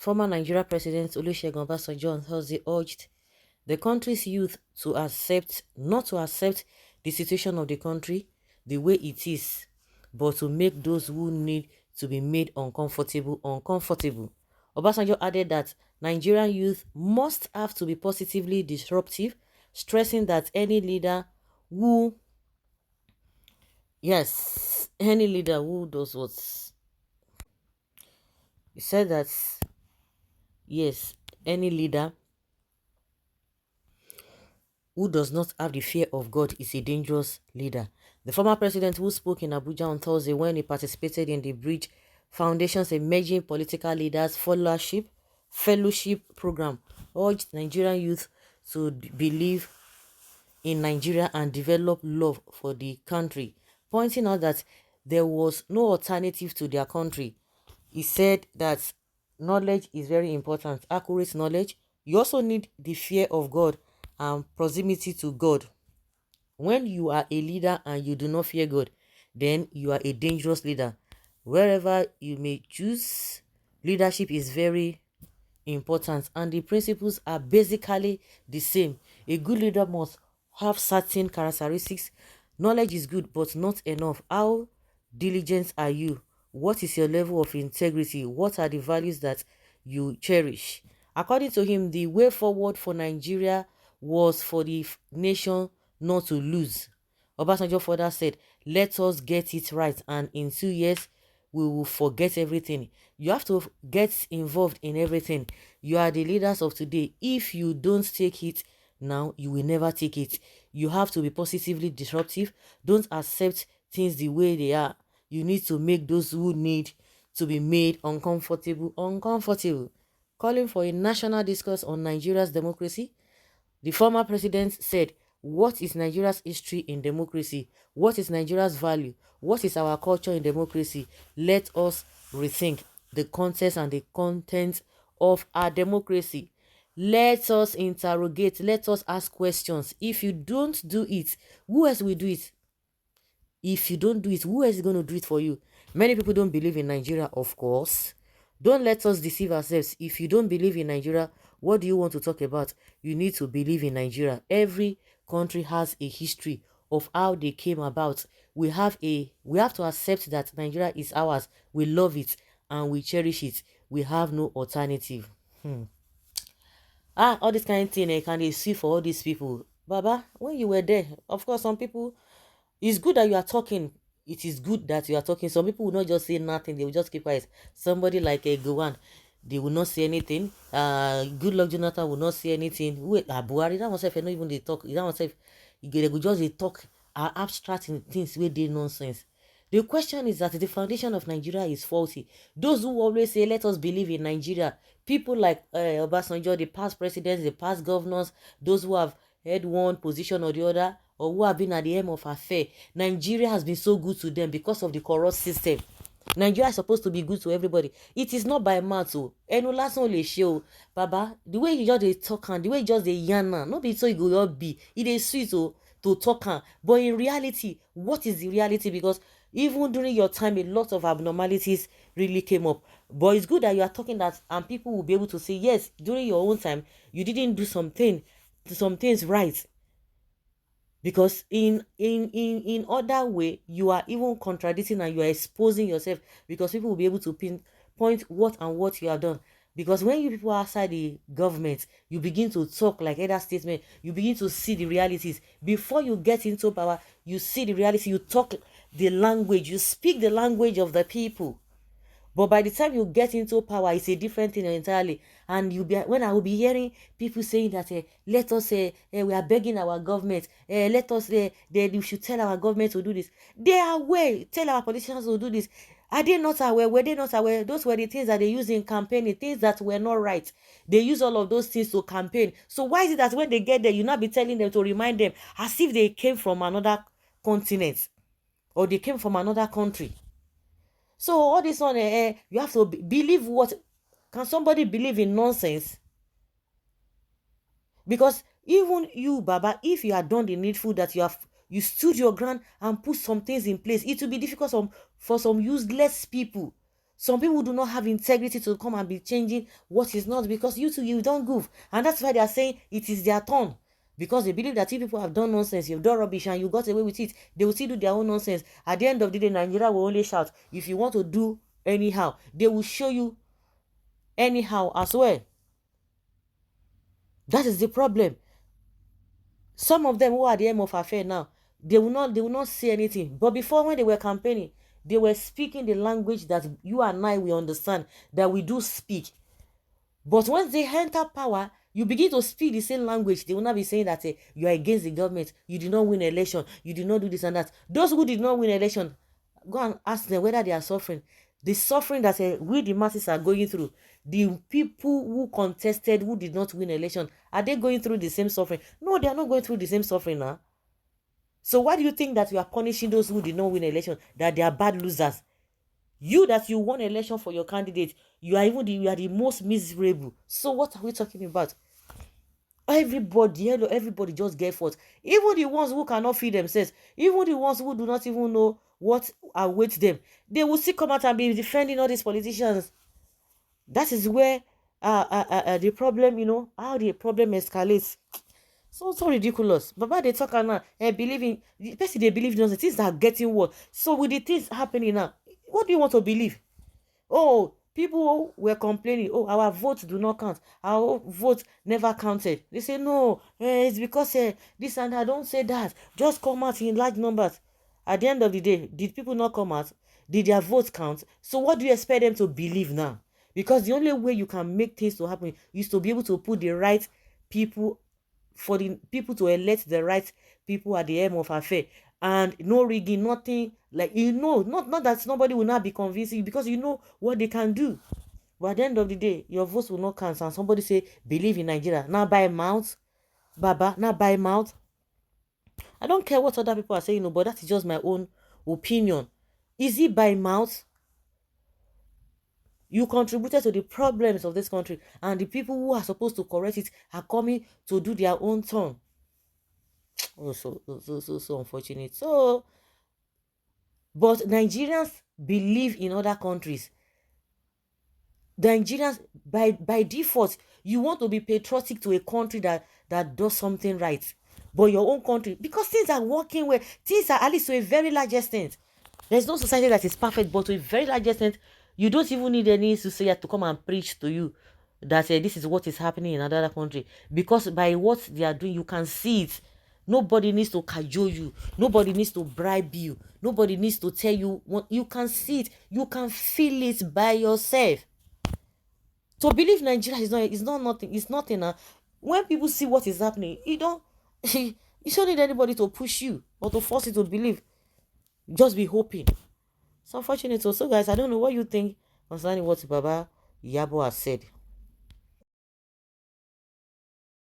Former Nigeria President Olusegun Obasanjo on Thursday urged the country's youth to not to accept the situation of the country the way it is, but to make those who need to be made uncomfortable. Obasanjo added that Nigerian youth must have to be positively disruptive, stressing that who, any leader who does what? He said that, yes, any leader who does not have the fear of God is a dangerous leader. The former president, who spoke in Abuja on Thursday when he participated in the Bridge Foundation's Emerging Political Leaders Fellowship Program, urged Nigerian youth to believe in Nigeria and develop love for the country, pointing out that there was no alternative to their country. He said that knowledge is very important, accurate knowledge. You also need the fear of God and proximity to God. When you are a leader and you do not fear God, then you are a dangerous leader. Wherever you may choose, leadership is very important, and the principles are basically the same. A good leader must have certain characteristics. Knowledge is good, but not enough. How diligent are you? What is your level of integrity? What are the values that you cherish? According to him, the way forward for Nigeria was for the nation not to lose. Obasanjo further said, let us get it right, and in 2 years we will forget everything. You have to get involved in everything. You are the leaders of today. If you don't take it now, you will never take it. You have to be positively disruptive. Don't accept things the way they are. You need to make those who need to be made uncomfortable. Calling for a national discourse on Nigeria's democracy, the former president said, what is Nigeria's history in democracy? What is Nigeria's value? What is our culture in democracy? Let us rethink the context and the content of our democracy. Let us interrogate. Let us ask questions. If you don't do it, who else will do it? If you don't do it, who else is going to do it for you? Many people don't believe in Nigeria, of course. Don't let us deceive ourselves. If you don't believe in Nigeria, what do you want to talk about? You need to believe in Nigeria. Every country has a history of how they came about. We have to accept that Nigeria is ours. We love it and we cherish it. We have no alternative. All this kind of thing, can they see for all these people? Baba, when you were there, of course, some people, it's good that you are talking. It is good that you are talking. Some people will not just say nothing. They will just keep quiet. Somebody like a Gowan, they will not say anything. Good luck Jonathan will not say anything. Wait, Buhari, that oneself, not even they talk. That oneself, they will just they talk abstract in things where they nonsense. The question is that the foundation of Nigeria is faulty. Those who always say, let us believe in Nigeria, people like Obasanjo, the past presidents, the past governors, those who have had one position or the other, or who have been at the helm of affair, Nigeria has been so good to them because of the corrupt system. Nigeria is supposed to be good to everybody. It is not by mouth. Enu lásán lè ṣe o. Baba, the way you just dey talk and the way you just dey yarn am, no be so e go just be. It is sweet to talk am. But in reality, what is the reality? Because even during your time, a lot of abnormalities really came up. But it's good that you are talking that, and people will be able to say, yes, during your own time, you didn't do some things right. Because in other way, you are even contradicting and you are exposing yourself, because people will be able to pinpoint what you have done. Because when you people are outside the government, you begin to talk like other statements, you begin to see the realities. Before you get into power, you see the reality, you talk the language, you speak the language of the people. But by the time you get into power, it's a different thing entirely. And when I will be hearing people saying that, let us say, we are begging our government, let us say, you should tell our government to do this. They are aware. Tell our politicians to do this. Are they not aware? Were they not aware? Those were the things that they used in campaigning, things that were not right. They use all of those things to campaign. So why is it that when they get there, you not be telling them to remind them as if they came from another continent or they came from another country? So all this one, you have to believe what? Can somebody believe in nonsense? Because even you, Baba, if you had done the needful, that you stood your ground and put some things in place, it will be difficult for some useless people Some people do not have integrity to come and be changing what is not, because you too, you don't goof. And that's why they are saying it is their turn. Because they believe that if people have done nonsense, you've done rubbish and you got away with it, they will still do their own nonsense. At the end of the day, Nigeria will only shout. If you want to do anyhow, they will show you anyhow as well. That is the problem. Some of them who are the aim of affair now, they will not say anything. But before, when they were campaigning, they were speaking the language that you and I will understand, that we do speak. But once they enter power, you begin to speak the same language. They will not be saying that you are against the government, you did not win election, you did not do this and that. Those who did not win election, go and ask them whether they are suffering. The suffering that we the masses are going through, the people who contested, who did not win election, are they going through the same suffering? No, they are not going through the same suffering now. So why do you think that you are punishing those who did not win election, that they are bad losers? You that you won election for your candidate, you are the most miserable. So what are we talking about? Everybody just get fought. Even the ones who cannot feed themselves, even the ones who do not even know what awaits them, they will still come out and be defending all these politicians. That is where the problem, how the problem escalates. So ridiculous. Baba they talk now, believing the person they believe in the things that are getting worse. So with the things happening now, what do you want to believe? Oh, people were complaining, oh, our votes do not count, our votes never counted. They say no, it's because this and that. Don't say that, just come out in large numbers. At the end of the day, did people not come out? Did their votes count? So what do you expect them to believe now? Because the only way you can make things to happen is to be able to put the right people, for the people to elect the right people at the aim of affair. And no rigging, nothing, like, not that nobody will not be convincing, because you know what they can do. But at the end of the day, your votes will not count. And somebody say believe in Nigeria now by mouth, baba, now by mouth. I don't care what other people are saying, but that is just my own opinion. Is it by mouth? You contributed to the problems of this country, and the people who are supposed to correct it are coming to do their own turn. Oh, so unfortunate. So, but Nigerians believe in other countries. Nigerians, by default, you want to be patriotic to a country that does something right. But your own country, because things are working well, things are at least to a very large extent. There's no society that is perfect, but to a very large extent, you don't even need any society to come and preach to you that this is what is happening in another country. Because by what they are doing, you can see it. Nobody needs to cajole you. Nobody needs to bribe you. Nobody needs to tell you what. You can see it. You can feel it by yourself. To believe Nigeria is not nothing. It's nothing. When people see what is happening, you don't need anybody to push you or to force you to believe. Just be hoping. It's unfortunate. So guys, I don't know what you think concerning what Baba Yabo has said.